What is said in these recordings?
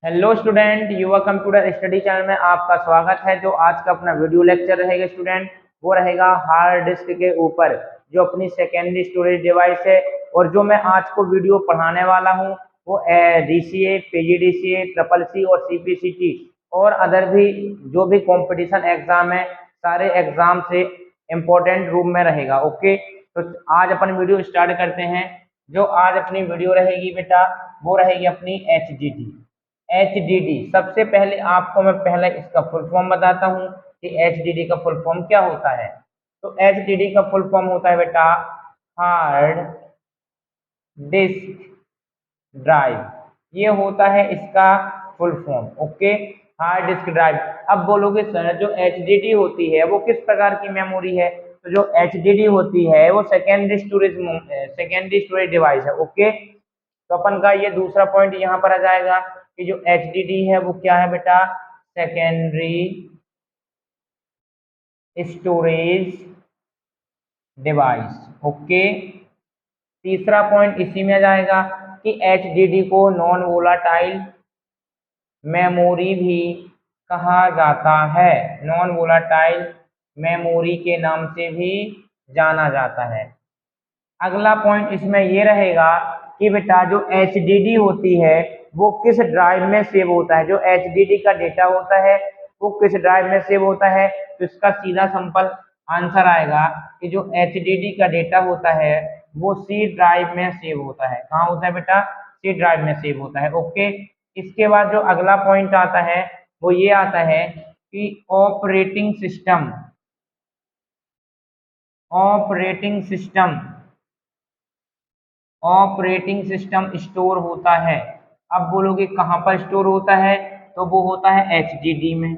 Hello student, युवा computer study channel में आपका स्वागत है। जो आज का अपना वीडियो लेक्चर रहेगा स्टूडेंट, वो रहेगा हार्ड डिस्क के ऊपर, जो अपनी सेकेंडरी स्टोरेज डिवाइस है। और जो मैं आज को वीडियो पढ़ाने वाला हूँ वो DCA, PGDCA, ट्रिपल सी और CPCT और अदर भी जो भी कंपटीशन एग्जाम है, सारे एग्जाम से इम्पोर्टेंट रूप में रहेगा। ओके, तो आज अपन वीडियो स्टार्ट करते हैं। जो आज अपनी वीडियो रहेगी बेटा, वो रहेगी अपनी HDD। सबसे पहले आपको मैं पहले इसका फुल फॉर्म बताता हूँ कि HDD का फुल फॉर्म क्या होता है। तो HDD का फुल फॉर्म होता है बेटा हार्ड डिस्क ड्राइव। ये होता है इसका full form. Okay, hard disk drive. अब बोलोगे सर, जो HDD होती है वो किस प्रकार की मेमोरी है? तो जो HDD होती है वो सेकेंडरी स्टोरेज डिवाइस है। ओके, तो अपन का ये दूसरा पॉइंट यहाँ पर आ जाएगा कि जो HDD है वो क्या है बेटा, सेकेंडरी स्टोरेज डिवाइस। ओके, तीसरा पॉइंट इसी में आ जाएगा कि HDD को नॉन वोलाटाइल मेमोरी भी कहा जाता है। नॉन वोलाटाइल मेमोरी के नाम से भी जाना जाता है। अगला पॉइंट इसमें ये रहेगा कि बेटा जो HDD होती है वो किस ड्राइव में सेव होता है। जो HDD का डेटा होता है वो किस ड्राइव में सेव होता है? तो इसका सीधा सिंपल आंसर आएगा कि जो HDD का डेटा होता है वो C ड्राइव में सेव होता है। कहाँ होता है बेटा? C ड्राइव में सेव होता है। ओके, इसके बाद जो अगला पॉइंट आता है वो ये आता है कि ऑपरेटिंग सिस्टम स्टोर होता है। अब बोलोगे कहाँ पर स्टोर होता है? तो वो होता है HDD में।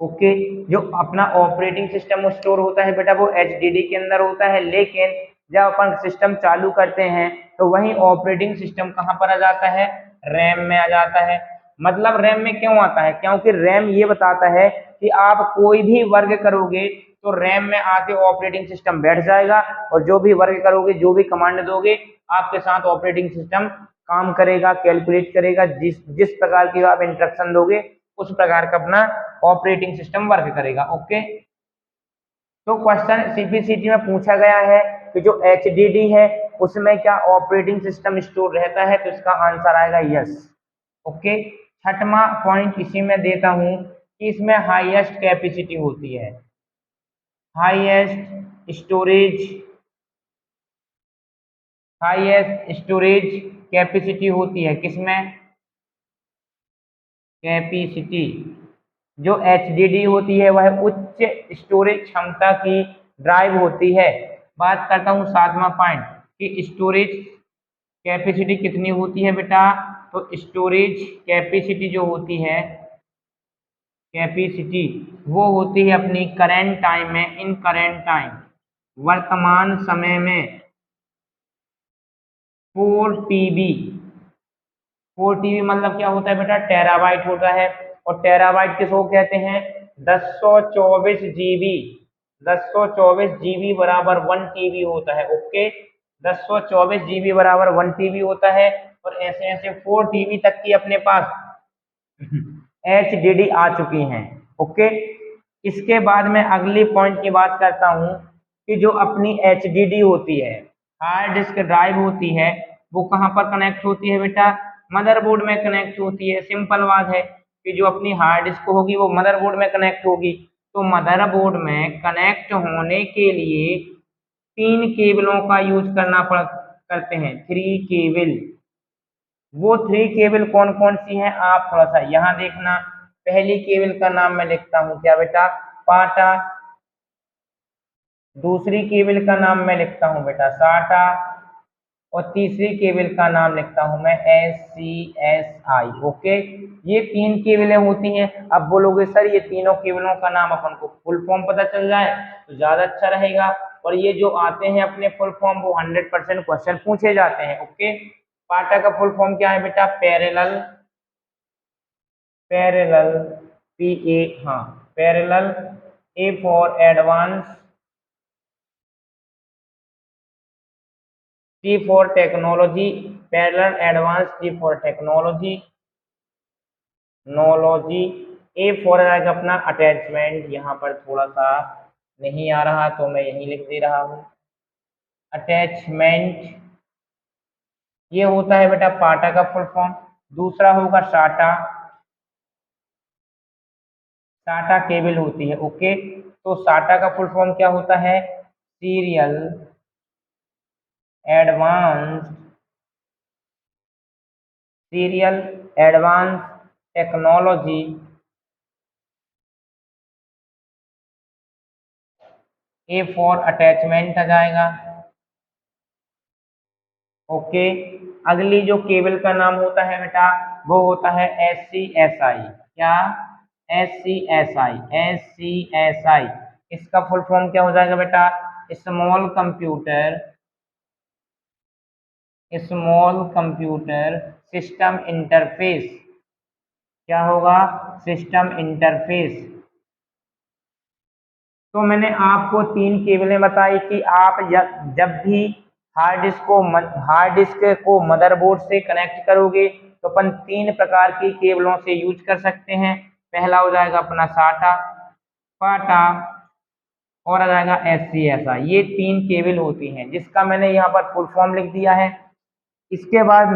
ओके, जो अपना ऑपरेटिंग सिस्टम स्टोर होता है बेटा वो HDD के अंदर होता है। लेकिन जब अपन सिस्टम चालू करते हैं तो वही ऑपरेटिंग सिस्टम कहाँ पर आ जाता है? रैम में आ जाता है। मतलब रैम में क्यों आता है? क्योंकि रैम ये बताता है कि आप कोई भी वर्क करोगे तो रैम में आके ऑपरेटिंग सिस्टम बैठ जाएगा, और जो भी वर्क करोगे, जो भी कमांड दोगे, आपके साथ ऑपरेटिंग सिस्टम काम करेगा, कैलकुलेट करेगा। जिस जिस प्रकार की आप इंस्ट्रक्शन दोगे उस प्रकार का अपना ऑपरेटिंग सिस्टम वर्क करेगा। ओके, तो क्वेश्चन CPCT में पूछा गया है कि जो HDD है उसमें क्या ऑपरेटिंग सिस्टम स्टोर रहता है? तो इसका आंसर आएगा यस। ओके, छठवां पॉइंट इसी में देता हूं कि इसमें highest storage highest storage capacity होती है। किसमें? कैपेसिटी। जो HDD होती है वह उच्च स्टोरेज क्षमता की ड्राइव होती है। बात करता हूँ सातवां पॉइंट कि स्टोरेज कैपेसिटी कितनी होती है बेटा। तो स्टोरेज कैपेसिटी जो होती है, कैपेसिटी वो होती है अपनी करेंट टाइम में, इन करेंट टाइम, वर्तमान समय में 4 TB। 4 TB मतलब क्या होता है बेटा? टेराबाइट होता है। और टेराबाइट किसको कहते हैं? 1024 GB। 1024 GB बराबर 1 TB होता है। ओके, 1024 GB बराबर 1 TB होता है। और ऐसे ऐसे 4 TB तक की अपने पास HDD आ चुकी हैं। ओके, इसके बाद में अगली पॉइंट की बात करता हूँ कि जो अपनी HDD होती है, हार्ड डिस्क ड्राइव होती है, वो कहाँ पर कनेक्ट होती है बेटा? मदरबोर्ड में कनेक्ट होती है। सिंपल बात है कि जो अपनी हार्ड डिस्क होगी वो मदरबोर्ड में कनेक्ट होगी। तो मदरबोर्ड में कनेक्ट होने के लिए 3 केबलों का यूज करते हैं, 3 केबल। वो 3 केबल कौन कौन सी हैं आप थोड़ा सा यहाँ देखना। पहली केबल का नाम मैं लिखता हूँ क्या बेटा? पाटा। दूसरी केबल का नाम मैं लिखता हूँ बेटा साटा। और तीसरी केबल का नाम लिखता हूं मैं SCSI। ओके, ये 3 केबलें होती हैं। अब बोलोगे सर ये तीनों केबलों का नाम अपन को फुल फॉर्म पता चल जाए तो ज्यादा अच्छा रहेगा। और ये जो आते हैं अपने फुल फॉर्म वो 100% क्वेश्चन पूछे जाते हैं। ओके, पाटा का फुल फॉर्म क्या है बेटा? पैरेलल पैरेलल PA, हाँ, parallel. A for advance, T for technology, parallel advance, T for technology. नोलॉजी। ए फॉर आएगा अपना अटैचमेंट, यहाँ पर थोड़ा सा नहीं आ रहा तो मैं यहीं लिख दे रहा हूँ अटैचमेंट। ये होता है बेटा पाटा का फुल फॉर्म। दूसरा होगा साटा, साटा केबल होती है। ओके, तो साटा का फुल फॉर्म क्या होता है? Serial advance, serial advance technology. A for attachment आ जाएगा। ओके, अगली जो केबल का नाम होता है बेटा वो होता है SCSI। क्या? SCSI, SCSI। इसका फुल फॉर्म क्या हो जाएगा बेटा? Small computer, small computer system interface. क्या होगा? System interface. तो मैंने आपको तीन केबलें बताई कि आप जब भी हार्ड डिस्क को मदरबोर्ड से कनेक्ट करोगे तो अपन तीन प्रकार की केबलों से यूज कर सकते हैं। पहला हो जाएगा अपना साटा, पाटा और आ जाएगा SCSI। ये तीन केबल होती हैं जिसका मैंने यहाँ पर फुल फॉर्म लिख दिया है। इसके बाद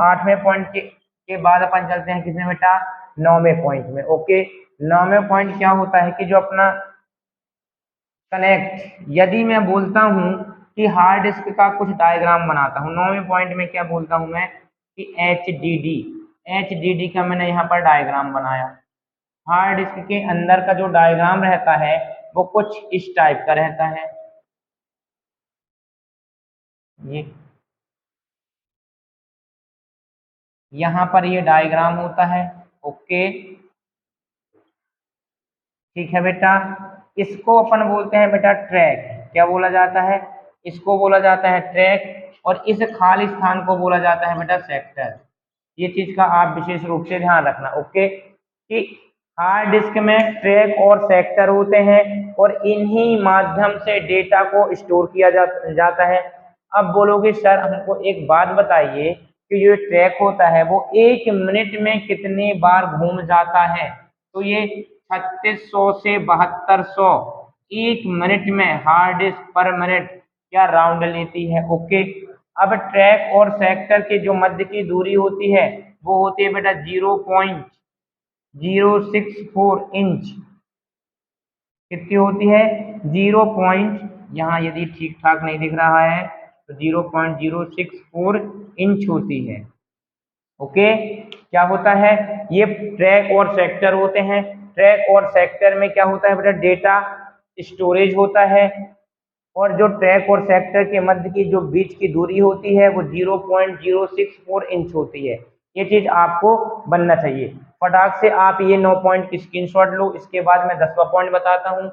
8वें पॉइंट के बाद अपन चलते हैं किसमें बेटा? 9वें पॉइंट में। ओके, 9वें पॉइंट क्या होता है कि जो अपना कनेक्ट, यदि मैं बोलता हूं कि हार्ड डिस्क का कुछ डायग्राम बनाता हूं, 9वें पॉइंट में क्या बोलता हूं मैं कि एच डी डी का मैंने यहाँ पर डायग्राम बनाया। हार्ड डिस्क के अंदर का जो डायग्राम रहता है वो कुछ इस टाइप का रहता है। ये यहाँ पर ये डायग्राम होता है। ओके, ठीक है बेटा। इसको अपन बोलते हैं बेटा ट्रैक। क्या बोला जाता है? इसको बोला जाता है ट्रैक और इस खाली स्थान को बोला जाता है बेटा सेक्टर। ये चीज का आप विशेष रूप से ध्यान रखना। ओके, कि हार्ड डिस्क में ट्रैक और सेक्टर होते हैं और इन्हीं माध्यम से डेटा को स्टोर किया जाता है। अब बोलोगे सर हमको एक बात बताइए कि जो ट्रैक होता है वो 1 मिनट में कितने बार घूम जाता है? तो ये 3600 से 7200 1 मिनट में हार्ड डिस्क पर मिनट क्या राउंड लेती है। ओके, अब ट्रैक और सेक्टर के जो मध्य की दूरी होती है वो होती है बेटा 0.064 इंच। कितनी होती है? 0 यहाँ यदि ठीक ठाक नहीं दिख रहा है तो 0.064 इंच होती है। ओके, क्या होता है? ये ट्रैक और सेक्टर होते हैं। ट्रैक और सेक्टर में क्या होता है बेटा? डेटा स्टोरेज होता है और जो ट्रैक और सेक्टर के मध्य की जो बीच की दूरी होती है वो 0.064 इंच होती है। ये चीज आपको बनना चाहिए। फटाक से आप ये 9 पॉइंट की स्क्रीनशॉट लो। इसके बाद मैं 10वां पॉइंट बताता हूँ।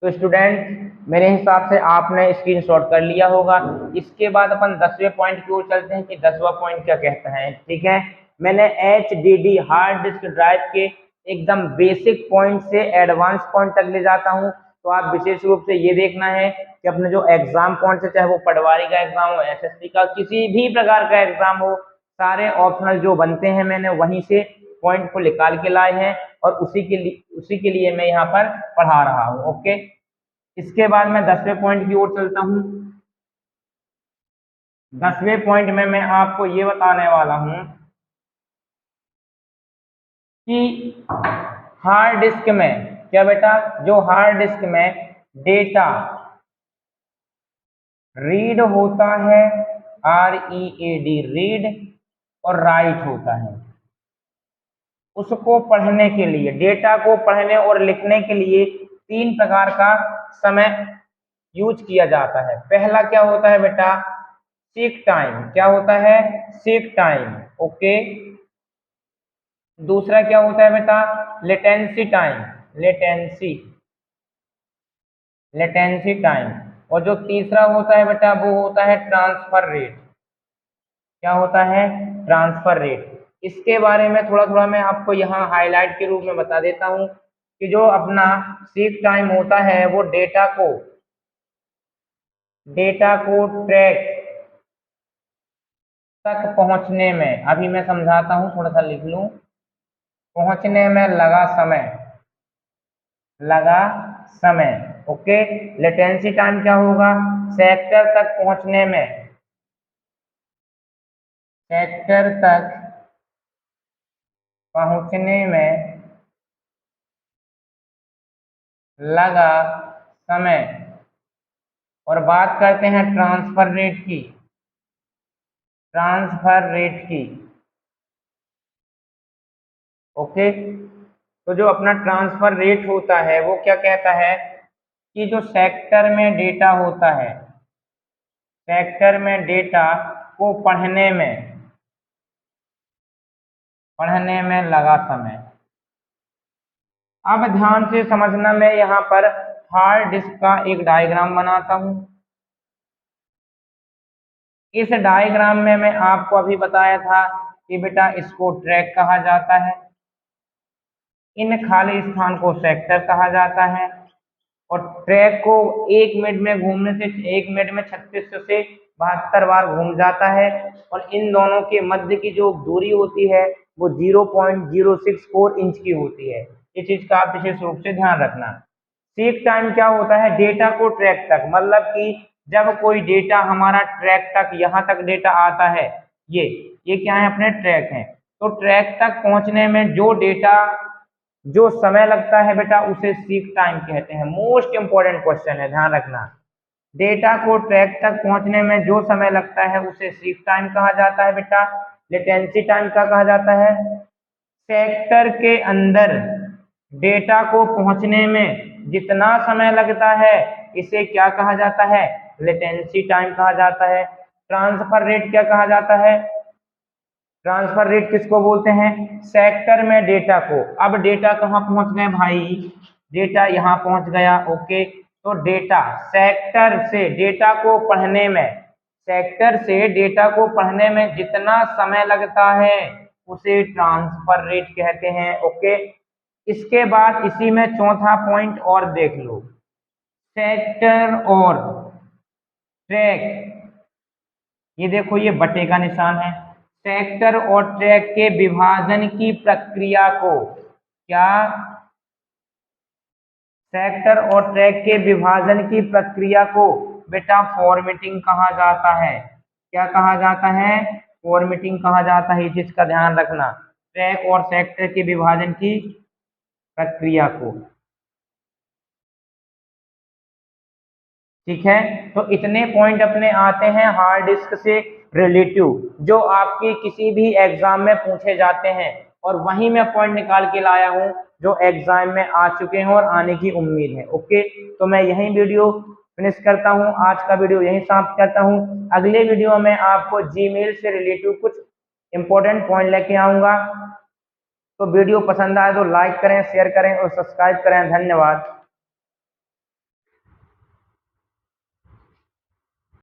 तो स्टूडेंट मेरे हिसाब से आपने स्क्रीनशॉट कर लिया होगा। इसके बाद अपन 10वें पॉइंट की ओर चलते हैं कि 10वां पॉइंट क्या कहता है। ठीक है, मैंने HDD हार्ड डिस्क ड्राइव के एकदम बेसिक पॉइंट से एडवांस पॉइंट तक ले जाता हूं। तो आप विशेष रूप से ये देखना है कि अपने जो एग्जाम पॉइंट से, चाहे वो पटवारी का एग्जाम हो, SSC का, किसी भी प्रकार का एग्जाम हो, सारे ऑप्शनल जो बनते हैं मैंने वहीं से पॉइंट को निकाल के लाए हैं और उसी के लिए मैं यहाँ पर पढ़ा रहा हूँ। ओके, इसके बाद मैं 10वें पॉइंट की ओर चलता हूँ। 10वें पॉइंट में मैं आपको ये बताने वाला हूँ कि हार्ड डिस्क में क्या बेटा, जो हार्ड डिस्क में डेटा रीड होता है, READ रीड, और राइट होता है, उसको पढ़ने के लिए, डेटा को पढ़ने और लिखने के लिए तीन प्रकार का समय यूज किया जाता है। पहला क्या होता है बेटा? Seek time. क्या होता है? Seek time. ओके, दूसरा क्या होता है बेटा? Latency time, latency, latency time. और जो तीसरा होता है बेटा वो होता है ट्रांसफर रेट। क्या होता है? Transfer rate. इसके बारे में थोड़ा थोड़ा मैं आपको यहाँ हाईलाइट के रूप में बता देता हूँ कि जो अपना सीक टाइम होता है वो डेटा को ट्रैक तक पहुंचने में, अभी मैं समझाता हूं, थोड़ा सा लिख लूं, पहुंचने में लगा समय, लगा समय। ओके, लेटेंसी टाइम क्या होगा, सेक्टर तक पहुंचने में, सेक्टर तक पहुंचने में लगा समय। और बात करते हैं ट्रांसफर रेट की, ट्रांसफर रेट की। ओके, तो जो अपना ट्रांसफर रेट होता है वो क्या कहता है कि जो सेक्टर में डेटा होता है, सेक्टर में डेटा को पढ़ने में लगा समय। अब ध्यान से समझना, मैं यहाँ पर हार्ड डिस्क का एक डायग्राम बनाता हूँ। इस डायग्राम में मैं आपको अभी बताया था कि बेटा इसको ट्रैक कहा जाता है, इन खाली स्थान को सेक्टर कहा जाता है, और ट्रैक को 1 मिनट में घूमने से 1 मिनट में 36 से 72 बार घूम जाता है, और इन दोनों के मध्य की जो दूरी होती है वो 0.064 इंच की होती है। इस चीज का आप विशेष रूप से ध्यान रखना। सीक टाइम क्या होता है, डेटा को ट्रैक तक, मतलब कि जब कोई डेटा हमारा ट्रैक तक, यहाँ तक डेटा आता है, ये क्या है, अपने ट्रैक है, तो ट्रैक तक पहुंचने में जो डेटा, जो समय लगता है बेटा, उसे सीक टाइम कहते हैं। मोस्ट इंपॉर्टेंट क्वेश्चन है, ध्यान रखना। डेटा को ट्रैक तक पहुंचने में जो समय लगता है उसे सीक टाइम कहा जाता है बेटा। लेटेंसी टाइम क्या कहा जाता है, सेक्टर के अंदर डेटा को पहुंचने में जितना समय लगता है इसे क्या कहा जाता है, लेटेंसी टाइम कहा जाता है। ट्रांसफर रेट क्या कहा जाता है, ट्रांसफर रेट किसको बोलते हैं, सेक्टर में डेटा को। अब डेटा कहाँ पहुंच गए भाई, डेटा यहाँ पहुंच गया। ओके, तो डेटा सेक्टर से डेटा को पढ़ने में, सेक्टर से डेटा को पढ़ने में जितना समय लगता है उसे ट्रांसफर रेट कहते हैं। ओके, इसके बाद इसी में चौथा पॉइंट और देख लो, सेक्टर और ट्रैक, ये देखो ये बटे का निशान है। सेक्टर और ट्रैक के विभाजन की प्रक्रिया को क्या, सेक्टर और ट्रैक के विभाजन की प्रक्रिया को बेटा फॉर्मेटिंग कहा जाता है। क्या कहा जाता है, फॉर्मेटिंग कहा जाता है, इस चीज का ध्यान रखना, ट्रैक और सेक्टर के विभाजन की प्रक्रिया को। ठीक है, तो इतने पॉइंट अपने आते हैं हार्ड डिस्क से रिलेटिव, जो आपके किसी भी एग्जाम में पूछे जाते हैं, और वहीं मैं पॉइंट निकाल के लाया हूं जो एग्जाम में आ चुके हैं और आने की उम्मीद है। ओके, तो मैं यही वीडियो फिनिश करता हूं, आज का वीडियो यहीं समाप्त करता हूं। अगले वीडियो में आपको जीमेल से रिलेटिव कुछ इंपॉर्टेंट पॉइंट लेके आऊंगा। तो वीडियो पसंद आए तो लाइक करें, शेयर करें और सब्सक्राइब करें। धन्यवाद।